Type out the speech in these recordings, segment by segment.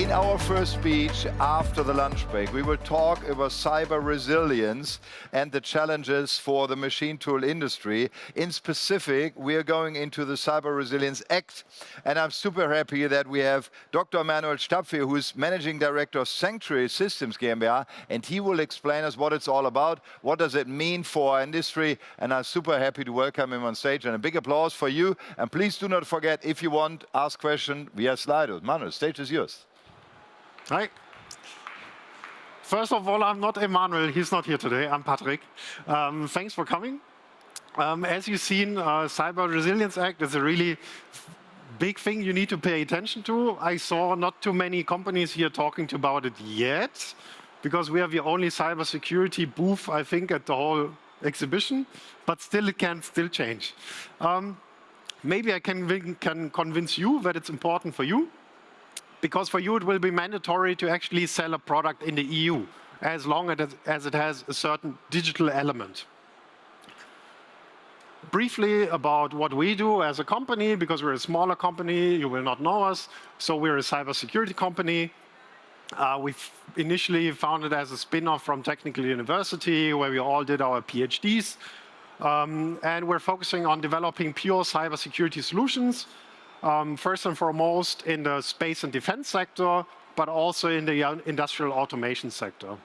In our first speech after the lunch break, we will talk about cyber resilience and the challenges for the machine tool industry. In specific, we are going into the Cyber Resilience Act, and I'm super happy that we have Dr. Manuel Stapfe, who is Managing Director of Santuary Systems GmbH, and he will explain us what it's all about, what does it mean for our industry, and I'm super happy to welcome him on stage. And a big applause for you, and please do not forget, if you want, ask question via Slido. Manuel, stage is yours. Hi. First of all, I'm not Emmanuel. He's not here today. I'm Patrick. Thanks for coming. As you've seen, Cyber Resilience Act is a really big thing you need to pay attention to. I saw not too many companies here talking about it yet, because we have the only cybersecurity booth, I think, at the whole exhibition, but still it can still change. Maybe I can convince you that it's important for you, because for you it will be mandatory to actually sell a product in the EU, as long as it has a certain digital element. Briefly about what we do as a company, because we're a smaller company, you will not know us. So we're a cybersecurity company. We've initially founded as a spin-off from Technical University, where we all did our PhDs. And we're focusing on developing pure cybersecurity solutions, first and foremost in the space and defense sector, but also in the industrial automation sector.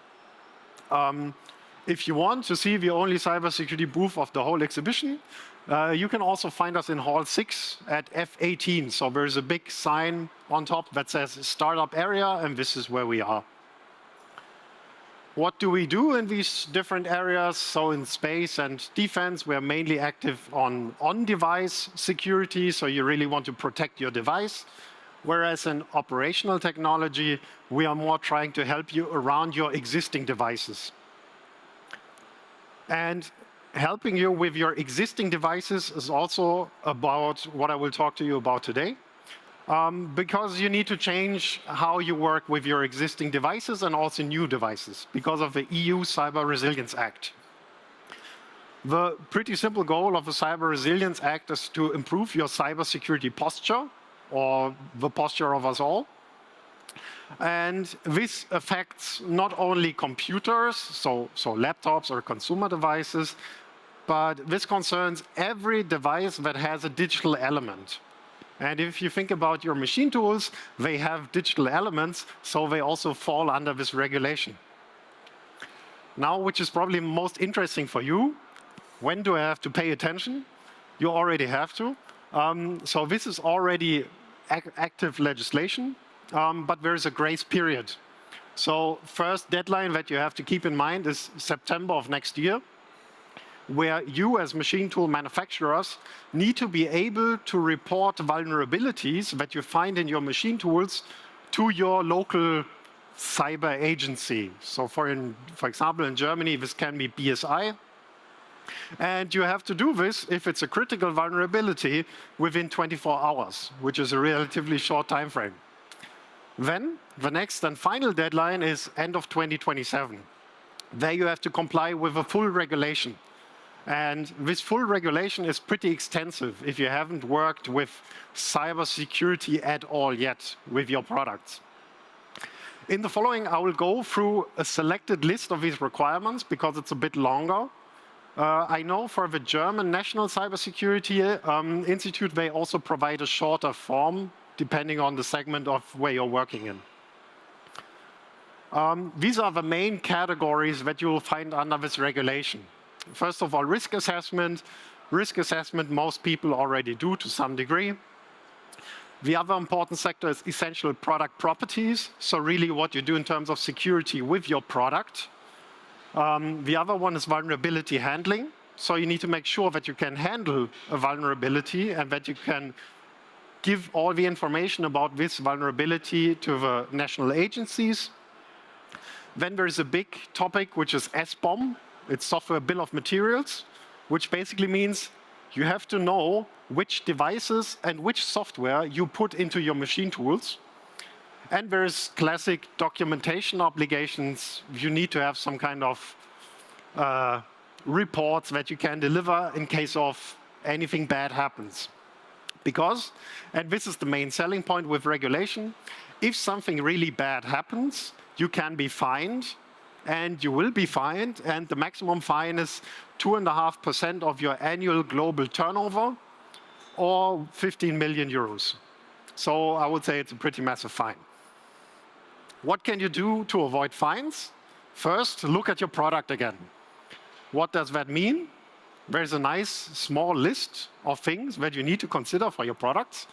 If you want to see the only cybersecurity booth of the whole exhibition, you can also find us in Hall 6 at F18. So there's a big sign on top that says Startup Area, and this is where we are. What do we do in these different areas? So in space and defense, we're mainly active on-device security, so you really want to protect your device. Whereas in operational technology, we are more trying to help you around your existing devices. And helping you with your existing devices is also about what I will talk to you about today. Because you need to change how you work with your existing devices and also new devices because of the EU Cyber Resilience Act. The pretty simple goal of the Cyber Resilience Act is to improve your cybersecurity posture, or the posture of us all. And this affects not only computers, so laptops or consumer devices, but this concerns every device that has a digital element. And if you think about your machine tools, they have digital elements, so they also fall under this regulation. Now, which is probably most interesting for you, when do I have to pay attention? You already have to. So this is already active legislation, but there is a grace period. So first deadline that you have to keep in mind is September of next year, where you as machine tool manufacturers need to be able to report vulnerabilities that you find in your machine tools to your local cyber agency. So for example, in Germany, this can be BSI. And you have to do this if it's a critical vulnerability within 24 hours, which is a relatively short time frame. Then the next and final deadline is end of 2027. There you have to comply with a full regulation. And this full regulation is pretty extensive if you haven't worked with cybersecurity at all yet with your products. In the following, I will go through a selected list of these requirements because it's a bit longer. I know for the German National Cybersecurity Institute, they also provide a shorter form depending on the segment of where you're working in. These are the main categories that you will find under this regulation. First of all, risk assessment. Risk assessment, most people already do to some degree. The other important sector is essential product properties, so really what you do in terms of security with your product. The other one is vulnerability handling, so you need to make sure that you can handle a vulnerability and that you can give all the information about this vulnerability to the national agencies. Then there's a big topic, which is SBOM. It's software bill of materials, which basically means you have to know which devices and which software you put into your machine tools. And there's classic documentation obligations. You need to have some kind of reports that you can deliver in case of anything bad happens. Because, and this is the main selling point with regulation, if something really bad happens, you can be fined, and you will be fined, and the maximum fine is 2.5% of your annual global turnover, or 15 million euros. So I would say it's a pretty massive fine. What can you do to avoid fines? First, look at your product again. What does that mean? There's a nice small list of things that you need to consider for your products.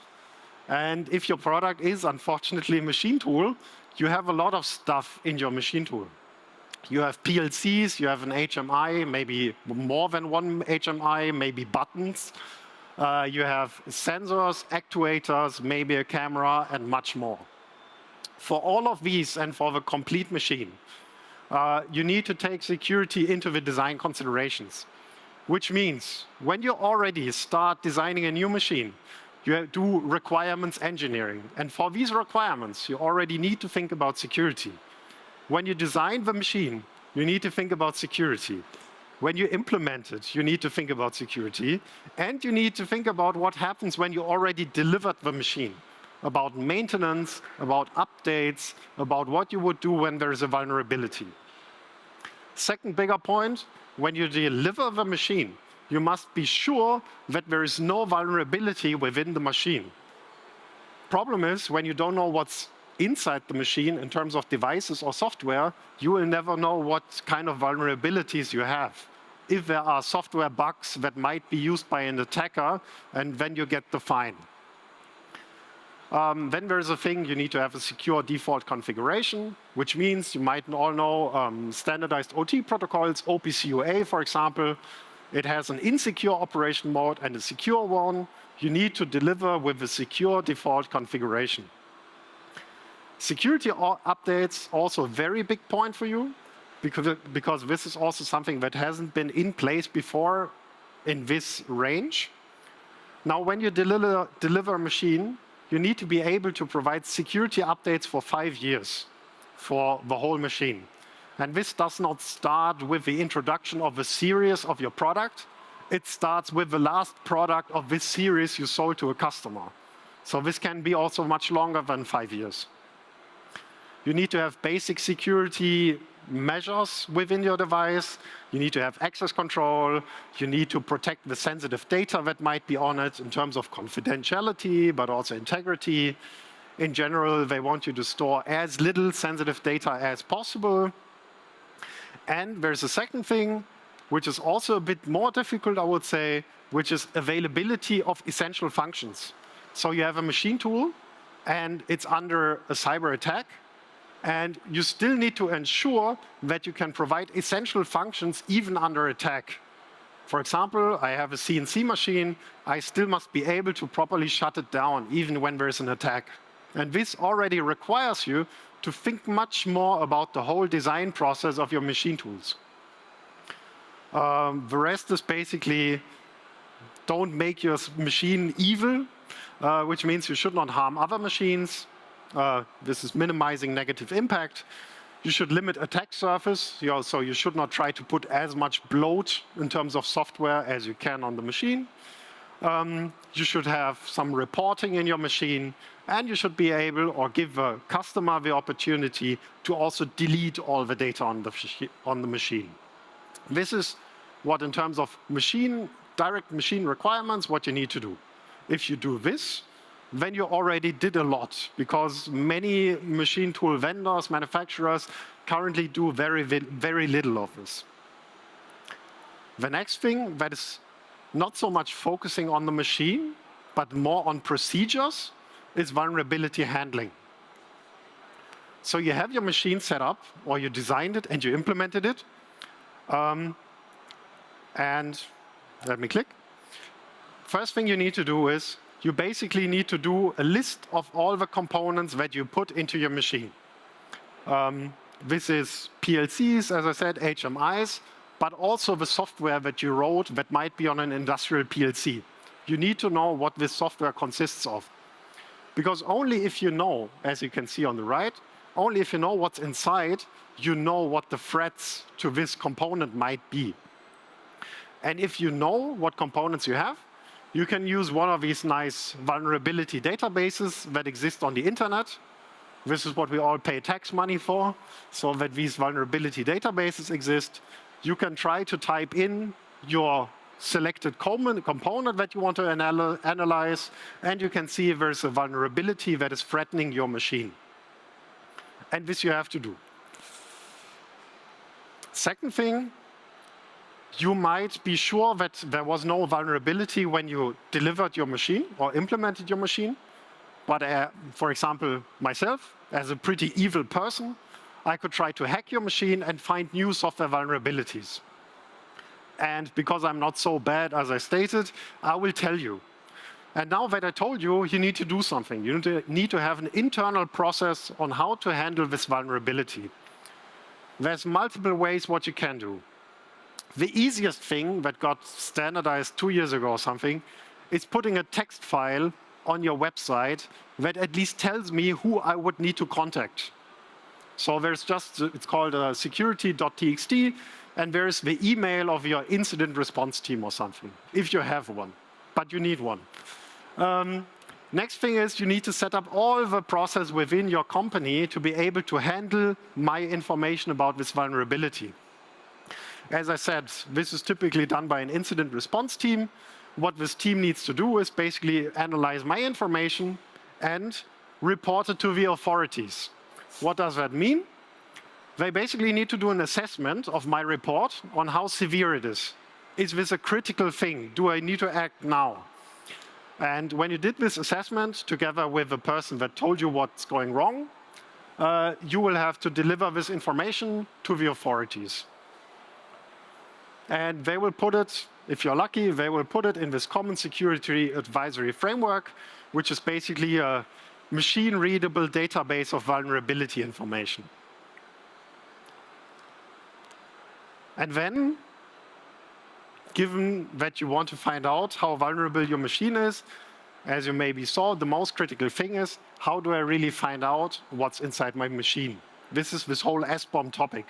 And if your product is unfortunately a machine tool, you have a lot of stuff in your machine tool. You have PLCs, you have an HMI, maybe more than one HMI, maybe buttons. You have sensors, actuators, maybe a camera, and much more. For all of these and for the complete machine, you need to take security into the design considerations, which means when you already start designing a new machine, you do requirements engineering. And for these requirements, you already need to think about security. When you design the machine, you need to think about security. When you implement it, you need to think about security. And you need to think about what happens when you already delivered the machine, about maintenance, about updates, about what you would do when there is a vulnerability. Second bigger point, when you deliver the machine, you must be sure that there is no vulnerability within the machine. Problem is, when you don't know what's inside the machine in terms of devices or software, you will never know what kind of vulnerabilities you have. If there are software bugs that might be used by an attacker, and then you get the fine. Then there's a thing, you need to have a secure default configuration, which means you might all know standardized OT protocols, OPC-UA, for example. It has an insecure operation mode and a secure one. You need to deliver with a secure default configuration. Security updates, also a very big point for you, because this is also something that hasn't been in place before in this range. Now, when you deliver a machine, you need to be able to provide security updates for 5 years for the whole machine. And this does not start with the introduction of a series of your product. It starts with the last product of this series you sold to a customer. So this can be also much longer than 5 years. You need to have basic security measures within your device. You need to have access control. You need to protect the sensitive data that might be on it in terms of confidentiality, but also integrity. In general, they want you to store as little sensitive data as possible. And there's a second thing, which is also a bit more difficult, I would say, which is availability of essential functions. So you have a machine tool, and it's under a cyber attack. And you still need to ensure that you can provide essential functions even under attack. For example, I have a CNC machine. I still must be able to properly shut it down, even when there is an attack. And this already requires you to think much more about the whole design process of your machine tools. The rest is basically, don't make your machine evil, which means you should not harm other machines. This is minimizing negative impact. You should limit attack surface, so you should not try to put as much bloat in terms of software as you can on the machine. You should have some reporting in your machine, and you should be able or give the customer the opportunity to also delete all the data on the machine. This is what, in terms of direct machine requirements, what you need to do. If you do this, then you already did a lot, because many machine tool vendors, manufacturers, currently do very, very little of this. The next thing that is not so much focusing on the machine, but more on procedures, is vulnerability handling. So you have your machine set up, or you designed it and you implemented it. And let me click. First thing you need to do is, you basically need to do a list of all the components that you put into your machine. This is PLCs, as I said, HMIs, but also the software that you wrote that might be on an industrial PLC. You need to know what this software consists of. Because only if you know, as you can see on the right, only if you know what's inside, you know what the threats to this component might be. And if you know what components you have, You can use one of these nice vulnerability databases that exist on the internet. This is what we all pay tax money for, so that these vulnerability databases exist. You can try to type in your selected component that you want to analyze, and you can see if there's a vulnerability that is threatening your machine. And this you have to do. Second thing, you might be sure that there was no vulnerability when you delivered your machine or implemented your machine. But for example, myself, as a pretty evil person, I could try to hack your machine and find new software vulnerabilities. And because I'm not so bad as I stated, I will tell you. And now that I told you, you need to do something. You need to have an internal process on how to handle this vulnerability. There's multiple ways what you can do. The easiest thing that got standardized 2 years ago or something is putting a text file on your website that at least tells me who I would need to contact. So there's just, it's called security.txt, and there's the email of your incident response team or something, if you have one, but you need one. Next thing is you need to set up all the process within your company to be able to handle my information about this vulnerability. As I said, this is typically done by an incident response team. What this team needs to do is basically analyze my information and report it to the authorities. What does that mean? They basically need to do an assessment of my report on how severe it is. Is this a critical thing? Do I need to act now? And when you did this assessment together with the person that told you what's going wrong, you will have to deliver this information to the authorities. And they will put it, if you're lucky, they will put it in this common security advisory framework, which is basically a machine-readable database of vulnerability information. And then, given that you want to find out how vulnerable your machine is, as you maybe saw, the most critical thing is, how do I really find out what's inside my machine? This is this whole SBOM topic.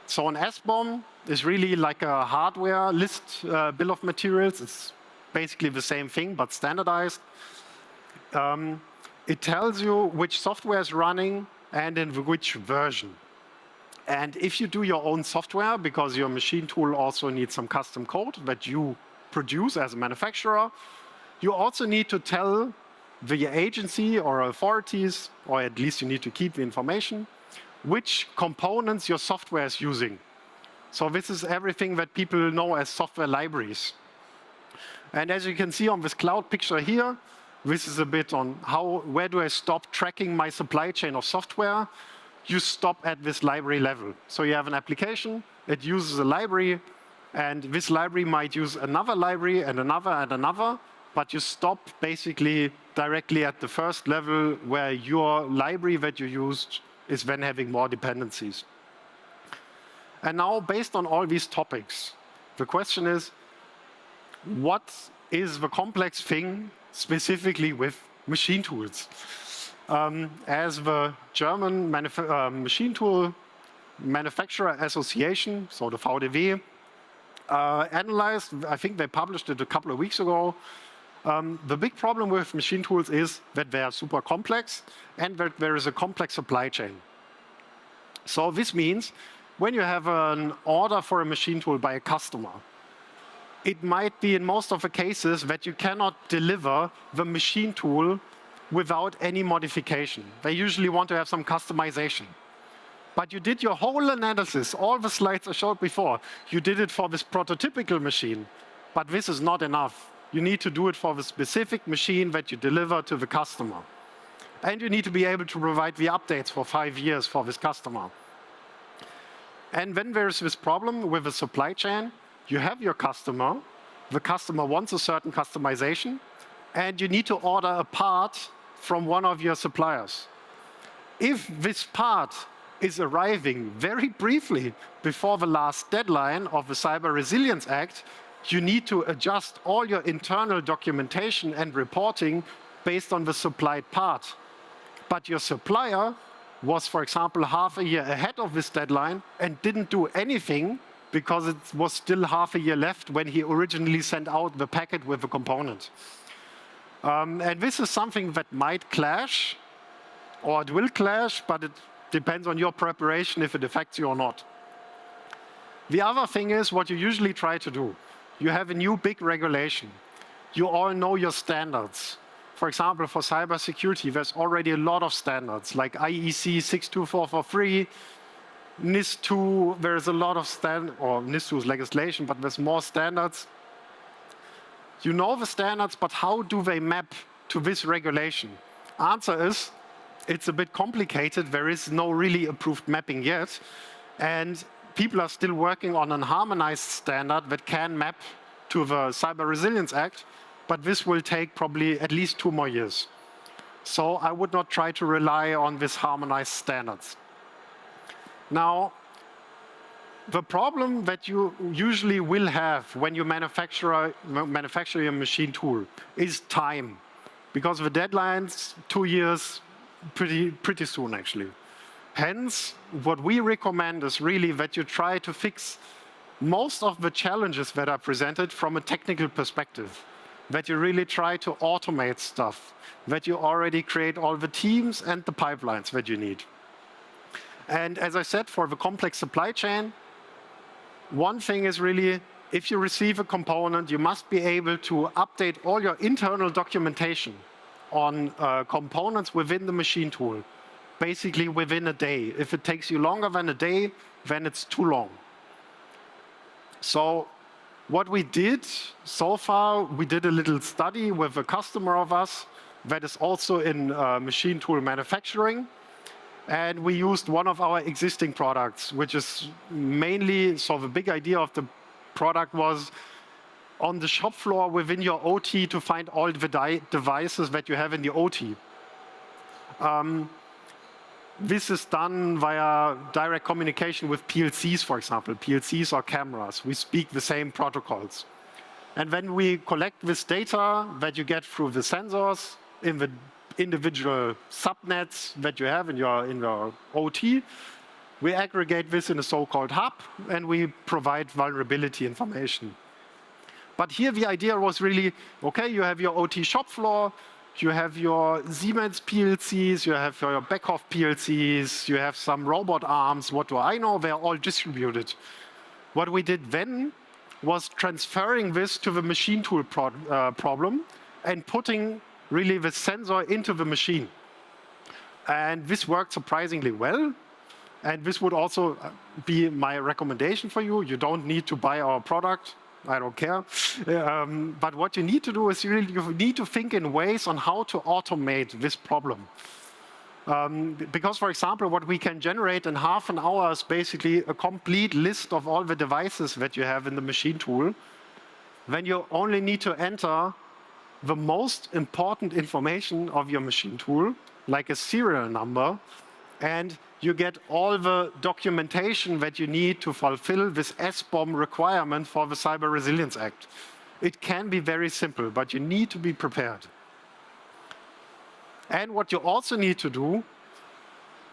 So an SBOM is really like a hardware list bill of materials. It's basically the same thing, but standardized. It tells you which software is running and in which version. And if you do your own software, because your machine tool also needs some custom code that you produce as a manufacturer, you also need to tell the agency or authorities, or at least you need to keep the information, which components your software is using. So this is everything that people know as software libraries. And as you can see on this cloud picture here, this is a bit on where do I stop tracking my supply chain of software? You stop at this library level. So you have an application, it uses a library, and this library might use another library and another, but you stop basically directly at the first level where your library that you used is then having more dependencies. And now, based on all these topics, the question is, what is the complex thing specifically with machine tools? As the German Machine Tool Manufacturer Association, so the VDW, analyzed, I think they published it a couple of weeks ago, the big problem with machine tools is that they are super complex and that there is a complex supply chain. So this means when you have an order for a machine tool by a customer, it might be in most of the cases that you cannot deliver the machine tool without any modification. They usually want to have some customization. But you did your whole analysis, all the slides I showed before. You did it for this prototypical machine, but this is not enough. You need to do it for the specific machine that you deliver to the customer. And you need to be able to provide the updates for 5 years for this customer. And when there's this problem with the supply chain, you have your customer, the customer wants a certain customization, and you need to order a part from one of your suppliers. If this part is arriving very briefly before the last deadline of the Cyber Resilience Act, you need to adjust all your internal documentation and reporting based on the supplied part. But your supplier was, for example, half a year ahead of this deadline and didn't do anything because it was still half a year left when he originally sent out the packet with the component. And this is something that might clash, or it will clash, but it depends on your preparation if it affects you or not. The other thing is what you usually try to do. You have a new big regulation. You all know your standards. For example, for cybersecurity, there's already a lot of standards, like IEC 62443, NIS2, there's a lot of or NIS2 is legislation, but there's more standards. You know the standards, but how do they map to this regulation? Answer is, it's a bit complicated. There is no really approved mapping yet. And people are still working on a harmonized standard that can map to the Cyber Resilience Act, but this will take probably at least 2 more years. So I would not try to rely on these harmonized standards. Now, the problem that you usually will have when you manufacture your machine tool is time, because the deadline's 2 years, pretty soon actually. Hence, what we recommend is really that you try to fix most of the challenges that are presented from a technical perspective, that you really try to automate stuff, that you already create all the teams and the pipelines that you need. And as I said, for the complex supply chain, one thing is really, if you receive a component, you must be able to update all your internal documentation on components within the machine tool, basically within a day. If it takes you longer than a day, then it's too long. So what we did so far, we did a little study with a customer of us that is also in machine tool manufacturing. And we used one of our existing products, which is mainly, so the big idea of the product was on the shop floor within your OT to find all the devices that you have in the OT. This is done via direct communication with PLCs, for example. PLCs are cameras. We speak the same protocols. And then we collect this data that you get through the sensors in the individual subnets that you have in your OT. We aggregate this in a so-called hub, and we provide vulnerability information. But here the idea was really, okay, you have your OT shop floor, you have your Siemens PLCs, you have your Beckhoff PLCs, you have some robot arms, what do I know, they're all distributed. What we did then was transferring this to the machine tool problem and putting really the sensor into the machine. And this worked surprisingly well. And this would also be my recommendation for you. You don't need to buy our product. I don't care. But what you need to do is you need to think in ways on how to automate this problem. Because, for example, what we can generate in half an hour is basically a complete list of all the devices that you have in the machine tool. Then you only need to enter the most important information of your machine tool, like a serial number, and you get all the documentation that you need to fulfill this SBOM requirement for the Cyber Resilience Act. It can be very simple, but you need to be prepared. And what you also need to do,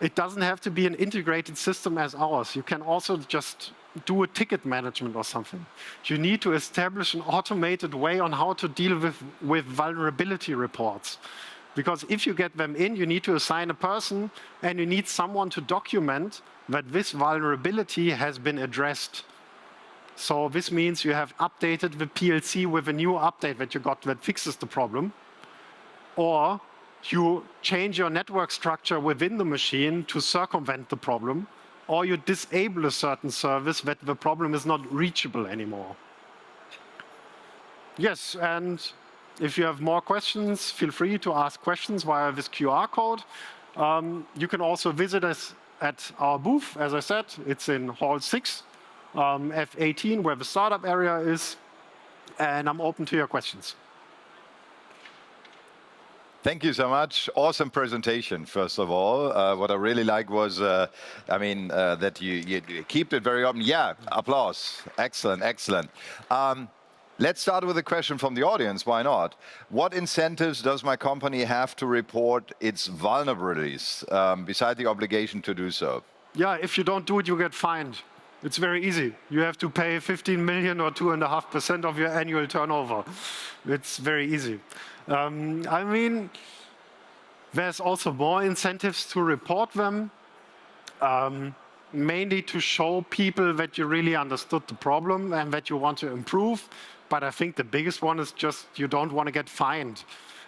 it doesn't have to be an integrated system as ours. You can also just do a ticket management or something. You need to establish an automated way on how to deal with vulnerability reports. Because if you get them in, you need to assign a person, and you need someone to document that this vulnerability has been addressed. So this means you have updated the PLC with a new update that you got that fixes the problem. Or you change your network structure within the machine to circumvent the problem. Or you disable a certain service that the problem is not reachable anymore. Yes, and if you have more questions, feel free to ask questions via this QR code. You can also visit us at our booth. As I said, it's in Hall 6, F18, where the startup area is. And I'm open to your questions. Thank you so much. Awesome presentation, first of all. What I really like was, that you keep it very open. Yeah, applause. Excellent, excellent. Let's start with a question from the audience. Why not? What incentives does my company have to report its vulnerabilities, beside the obligation to do so? Yeah, if you don't do it, you get fined. It's very easy. You have to pay 15 million or 2.5% of your annual turnover. It's very easy. I mean, there's also more incentives to report them, mainly to show people that you really understood the problem and that you want to improve. But I think the biggest one is just you don't want to get fined.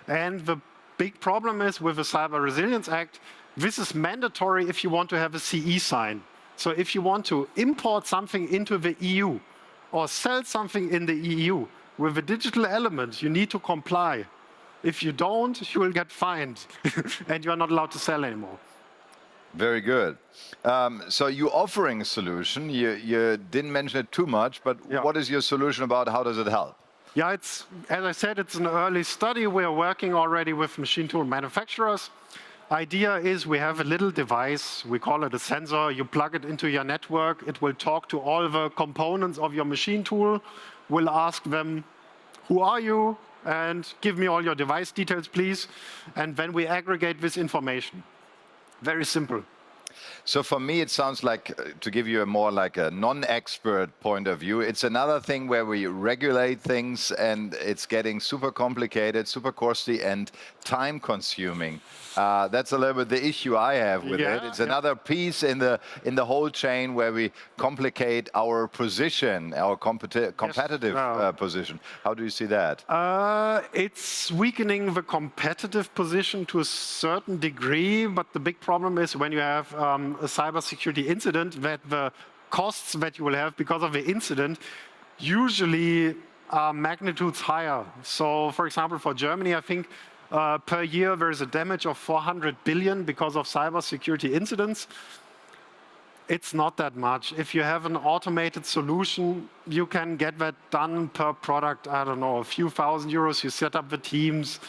And the big problem is with the Cyber Resilience Act, this is mandatory if you want to have a CE sign. So if you want to import something into the EU or sell something in the EU with a digital element, you need to comply. If you don't, you will get fined and you're not allowed to sell anymore. Very good. So you're offering a solution. You didn't mention it too much, but what is your solution about? How does it help? Yeah, it's, as I said, it's an early study. We are working already with machine tool manufacturers. Idea is we have a little device, we call it a sensor. You plug it into your network. It will talk to all the components of your machine tool. We'll ask them, who are you? And give me all your device details, please. And then we aggregate this information. Very simple. So for me, it sounds like, to give you a more like a non-expert point of view, it's another thing where we regulate things and it's getting super complicated, super costly and time consuming. That's a little bit the issue I have with it. It's another piece in the whole chain where we complicate our position, our competitive position. How do you see that? It's weakening the competitive position to a certain degree, but the big problem is when you have a cybersecurity incident, that the costs that you will have because of the incident usually are magnitudes higher. So, for example, for Germany, I think per year there is a damage of 400 billion because of cybersecurity incidents. It's not that much. If you have an automated solution, you can get that done per product, I don't know, a few thousand euros. You set up the teams.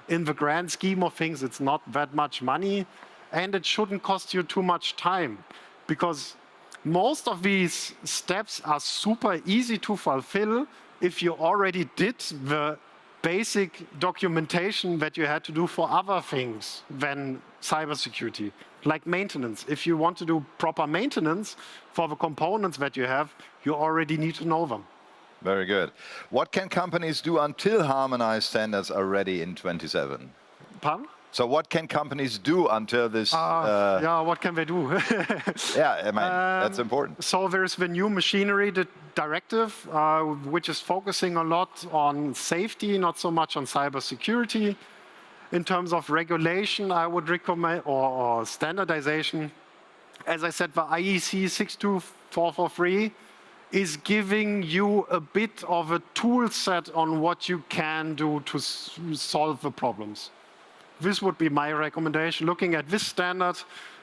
In the grand scheme of things, it's not that much money. And it shouldn't cost you too much time, because most of these steps are super easy to fulfill if you already did the basic documentation that you had to do for other things than cybersecurity, like maintenance. If you want to do proper maintenance for the components that you have, you already need to know them. Very good. What can companies do until harmonized standards are ready in 27? Pardon? So what can companies do until this? Yeah, what can they do? Yeah, I mean, that's important. So there's the new machinery directive, which is focusing a lot on safety, not so much on cybersecurity. In terms of regulation, I would recommend, or standardization, as I said, the IEC 62443 is giving you a bit of a tool set on what you can do to solve the problems. This would be my recommendation, looking at this standard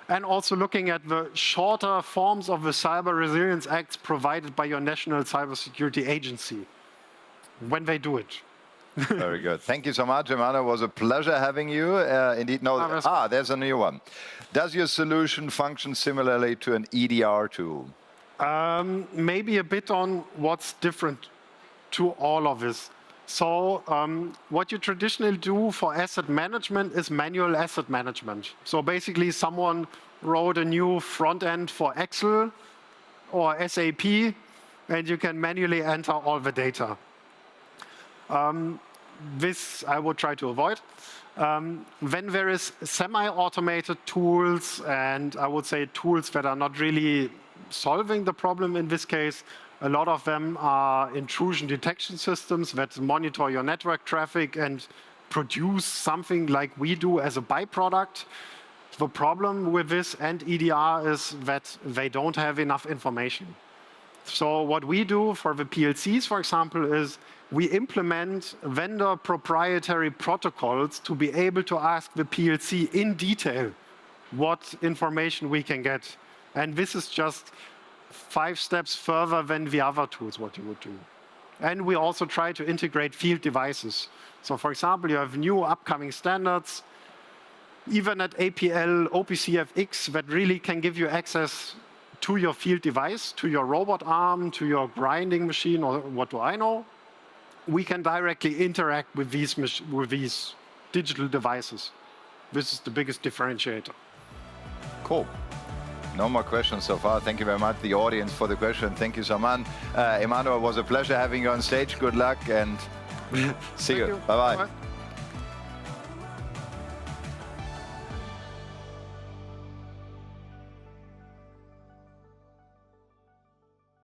and also looking at the shorter forms of the Cyber Resilience Acts provided by your national cybersecurity agency when they do it. Very good. Thank you so much, Emmanuel. It was a pleasure having you. Indeed, there's a new one. Does your solution function similarly to an EDR tool? Maybe a bit on what's different to all of this. So what you traditionally do for asset management is manual asset management. So basically someone wrote a new front end for Excel or SAP, and you can manually enter all the data. This I would try to avoid. Then there is semi-automated tools, and I would say tools that are not really solving the problem in this case. A lot of them are intrusion detection systems that monitor your network traffic and produce something like we do as a byproduct. The problem with this and EDR is that they don't have enough information. So what we do for the PLCs, for example, is we implement vendor proprietary protocols to be able to ask the PLC in detail what information we can get. And this is just 5 steps further than the other tools, what you would do. And we also try to integrate field devices. So for example, you have new upcoming standards, even at APL, OPCFX, that really can give you access to your field device, to your robot arm, to your grinding machine, or what do I know. We can directly interact with these digital devices. This is the biggest differentiator. Cool. No more questions so far. Thank you very much, the audience, for the question. Thank you so much. Emmanuel, it was a pleasure having you on stage. Good luck and see you. Bye-bye. Bye-bye.